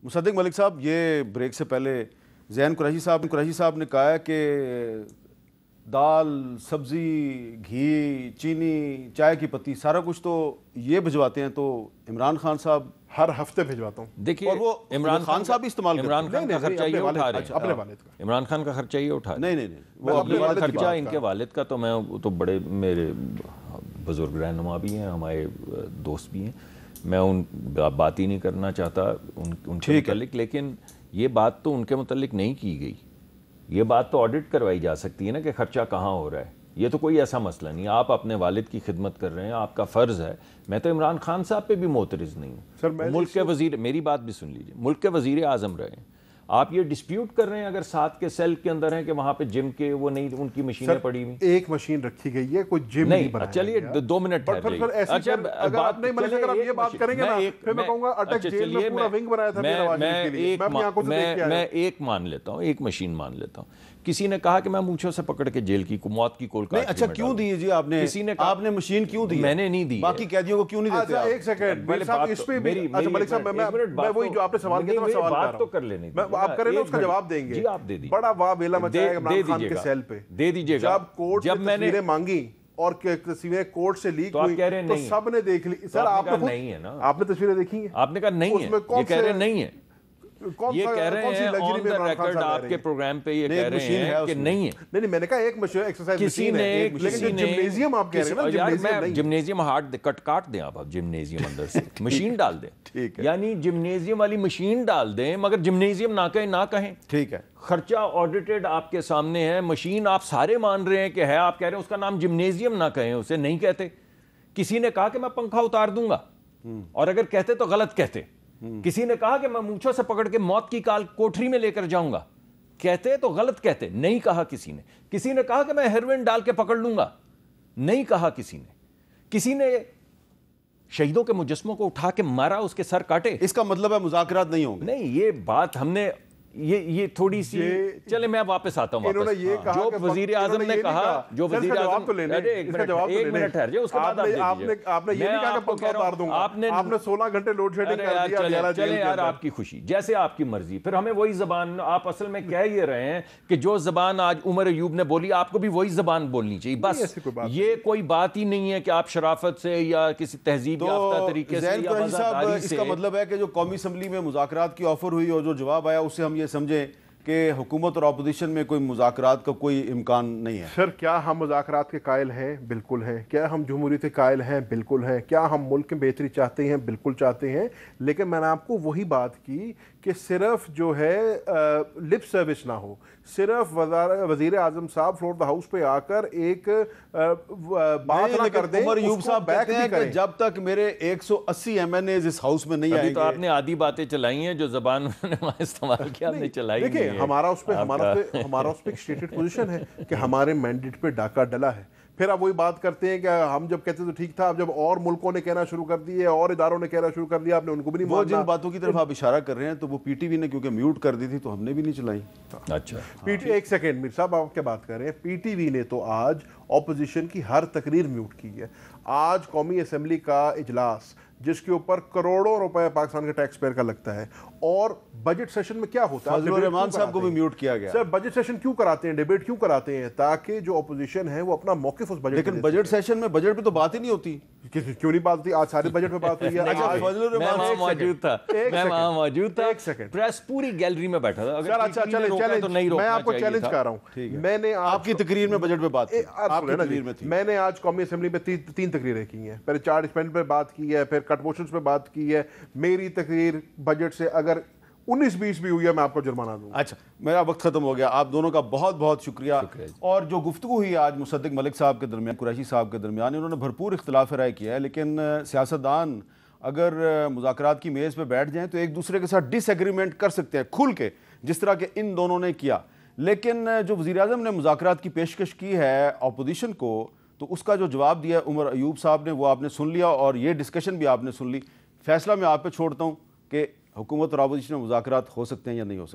مصدق ملک صاحب، یہ بریک سے پہلے زین قریشی صاحب نے کہا ہے کہ دال، سبزی، گھی، چینی، چائے کی پتی سارا کچھ تو یہ بھجواتے ہیں، تو عمران خان صاحب ہر ہفتے بھجواتا ہوں۔ دیکھیے، اور وہ عمران خان صاحب بھی استعمال کرتے ہیں۔ عمران خان کا خرچہ یہ اٹھا رہے ہیں، اپنے والد کا۔ عمران خان کا خرچہ یہ اٹھا رہے ہیں۔ نہیں وہ اپنے خرچہ ان کے والد کا تو میں تو بڑے میرے بزرگ رہنما بھی ہیں، ہمارے دوست بھی ہیں، میں ان بات ہی نہیں کرنا چاہتا ان کے متعلق، لیکن یہ بات تو ان کے متعلق نہیں کی گئی۔ یہ بات تو آڈٹ کروائی جا سکتی ہے نا کہ خرچہ کہاں ہو رہا ہے۔ یہ تو کوئی ایسا مسئلہ نہیں، آپ اپنے والد کی خدمت کر رہے ہیں، آپ کا فرض ہے۔ میں تو عمران خان صاحب پہ بھی معترض نہیں ہوں۔ ملک کے وزیر، میری بات بھی سن لیجیے، ملک کے وزیر اعظم رہے ہیں، آپ یہ ڈسپیوٹ کر رہے ہیں اگر ساتھ کے سیل کے اندر ہیں کہ وہاں پہ جم کے وہ نہیں، ان کی مشینیں پڑی ہوئی ایک مشین رکھی گئی ہے، کوئی جم نہیں بنایا۔ چلیے 2 منٹ ٹھہر جائیے۔ اچھا، اگر آپ نہیں ملک اگر آپ یہ بات کریں گے نا پھر میں کہوں گا اٹک جیل میں پورا ونگ بنایا تھا میرا واجب کے لیے، میں اپنی آنکھوں سے دیکھ کے آیا ہوں۔ میں ایک مان لیتا ہوں، ایک مشین مان لیتا ہوں۔ کسی نے کہا کہ میں مونچھوں سے پکڑ کے جیل کی موت کی کول کاٹ۔ اچھا کیوں دی جی آپ نے؟ کسی نے آپ نے مشین کیوں دی؟ میں نے نہیں دی۔ باقی قیدیوں کو کیوں نہیں دیتے؟ ایک سیکنڈ ملک صاحب، اس پہ بھی ملک صاحب میں وہی جو آپ نے سوال کیا تھا میں سوال کر رہا تو کر لینے ہوں، آپ کریں نا اس کا جواب دیں گے۔ جی آپ دے دیجیے۔ بڑا واہ ویلا مچایا عمران خان کے سیل پہ، دے دیجیے گا۔ جب کورٹ نے تصویریں مانگی اور تصویریں کورٹ سے لیک ہوئی تو سب نے دیکھ لی۔ سر آپ نے نہیں ہے نا، آپ نے تصویریں دیکھی ہیں؟ آپ نے کہا نہیں ہے، یہ کہہ رہے نہیں ہے، یہ کہہ رہے ہیں آن دا ریکارڈ آپ کے پروگرام پہ یہ کہہ رہے ہیں کہ نہیں ہے۔ نہیں میں نے کہا ایک ایکسرسائز کسی نے لیکن جمنیزیم آپ کہہ رہے ہیں نا، جمنیزیم ہارڈ کاٹ دیں آپ جمنیزیم اندر سے مشین ڈال دیں، یعنی جمنیزیم والی مشین ڈال دیں، مگر جمنیزیم نہ کہیں۔ ٹھیک ہے، خرچہ آڈیٹڈ آپ کے سامنے ہے، مشین آپ سارے مان رہے ہیں کہ ہے، آپ کہہ رہے ہیں اس کا نام جمنیزیم نہ کہیں، اسے نہیں کہتے۔ کسی نے کہا کہ میں پنکھا اتار دوں گا، اور اگر کہتے تو غلط کہتے۔ کسی نے کہا کہ میں مونچھوں سے پکڑ کے موت کی کوٹری میں لے کر جاؤں گا، کہتے تو غلط کہتے، نہیں کہا کسی نے۔ کسی نے کہا کہ میں ہیروئن ڈال کے پکڑ لوں گا، نہیں کہا کسی نے۔ کسی نے شہیدوں کے مجسموں کو اٹھا کے مارا، اس کے سر کاٹے، اس کا مطلب ہے مذاکرات نہیں ہوں گے؟ نہیں، یہ بات ہم نے یہ تھوڑی سی، چلے میں واپس آتا ہوں۔ انہوں نے یہ کہا جو وزیر اعظم نے کہا، جو وزیر اعظم، ایک منٹ ٹھہر جائے، اس کے بعد آپ نے یہ نہیں کہا کہ پنکھا اتار دوں گا، آپ نے 16 گھنٹے لوڈ شیڈنگ کر دیا۔ چلے یار، آپ کی خوشی، جیسے آپ کی مرضی۔ پھر ہمیں وہی زبان، آپ اصل میں کہہ یہ رہے ہیں کہ جو زبان آج عمر ایوب نے بولی، آپ کو بھی وہی زبان بولنی چاہیے، بس۔ یہ کوئی بات ہی نہیں ہے کہ آپ شرافت سے یا کسی تہذیب یافتہ طریقے سے یا وفاداری سے۔ اس کا مطلب ہے کہ جو قومی اسمبلی میں مذاکرات کی آفر ہوئی اور جو جواب آیا، اس سے ہم یہ سمجھیں کہ حکومت اور اپوزیشن میں کوئی مذاکرات کا کوئی امکان نہیں ہے۔ سر کیا ہم مذاکرات کے قائل ہیں؟ بالکل ہیں۔ کیا ہم جمہوریت کے قائل ہیں؟ بالکل ہیں۔ کیا ہم ملک میں بہتری چاہتے ہیں؟ بالکل چاہتے ہیں۔ لیکن میں نے آپ کو وہی بات کی کہ صرف جو ہے لپ سروس نہ ہو، صرف وزیر اعظم صاحب فلور دا ہاؤس پہ آ کر ایک بات نہ کر دیں۔ عمر ایوب صاحب کہتے ہیں کہ جب تک میرے 180 MNAs اس ہاؤس میں نہیں آئیں گے۔ تو آپ نے آدھی باتیں چلائی ہیں جو زبان نے وہاں استعمال کیا، آپ نے چلائی نہیں ہے۔ دیکھیں ہمارا اس پہ ایک سٹیٹڈ پوزیشن ہے کہ ہمارے مینڈیٹ پہ ڈاکہ ڈلا ہے۔ پھر آپ وہی بات کرتے ہیں کہ ہم جب کہتے تو ٹھیک تھا، اب جب اور ملکوں نے کہنا شروع کر دیے اور اداروں نے کہنا شروع کر دیا، آپ نے ان کو بھی نہیں ماننا۔ وہ جن باتوں کی طرف آپ اشارہ کر رہے ہیں تو وہ پی ٹی وی نے کیونکہ میوٹ کر دی تھی تو ہم نے بھی نہیں چلائی۔ اچھا ایک سیکنڈ میر صاحب، آپ کیا بات کر رہے ہیں؟ پی ٹی وی نے تو آج اپوزیشن کی ہر تقریر میوٹ کی ہے۔ آج قومی اسمبلی کا اجلاس جس کے اوپر کروڑوں روپے پاکستان کے ٹیکس پیئر کا لگتا ہے، اور بجٹ سیشن میں کیا ہوتا ہے؟ فضل الرحمان صاحب کو بھی میوٹ کیا گیا۔ سر بجٹ سیشن کیوں کراتے ہیں، ڈیبیٹ کیوں کراتے ہیں؟ تاکہ جو اپوزیشن ہے وہ اپنا موقف اس بجٹ، لیکن بجٹ سیشن میں بجٹ پہ تو بات ہی نہیں ہوتی۔ کیوں نہیں بات ہوتی؟ آج سارے بجٹ پہ بات ہوئی ہے۔ میں وہاں موجود تھا، پریس پوری گیلری میں بیٹھا تھا۔ میں آپ کو چیلنج کر رہا ہوں، میں نے آپ کی تقریر میں بجٹ پہ بات کی، میں نے آج قومی اسمبلی میں 3 تقریریں کی ہیں، پہلے چارج اسپینڈ پہ بات کی ہے، پھر کٹ پورشنز پہ بات کی ہے۔ میری تقریر بجٹ سے اگر 19-20 بھی ہوئی ہے میں آپ کو جرمانہ دوں گا۔ اچھا، میرا وقت ختم ہو گیا۔ آپ دونوں کا بہت بہت شکریہ۔ اور جو گفتگو ہوئی آج مصدق ملک صاحب کے درمیان، قریشی صاحب کے درمیان، انہوں نے بھرپور اختلاف رائے کیا ہے، لیکن سیاستدان اگر مذاکرات کی میز پہ بیٹھ جائیں تو ایک دوسرے کے ساتھ ڈس ایگریمنٹ کر سکتے ہیں کھل کے، جس طرح کہ ان دونوں نے کیا۔ لیکن جو وزیر اعظم نے مذاکرات کی پیشکش کی ہے اپوزیشن کو، تو اس کا جو جواب دیا عمر ایوب صاحب نے وہ آپ نے سن لیا، اور یہ ڈسکشن بھی آپ نے سن لی۔ فیصلہ میں آپ پہ چھوڑتا ہوں کہ حکومت اور اپوزیشن میں مذاکرات ہو سکتے ہیں یا نہیں ہو سکتے۔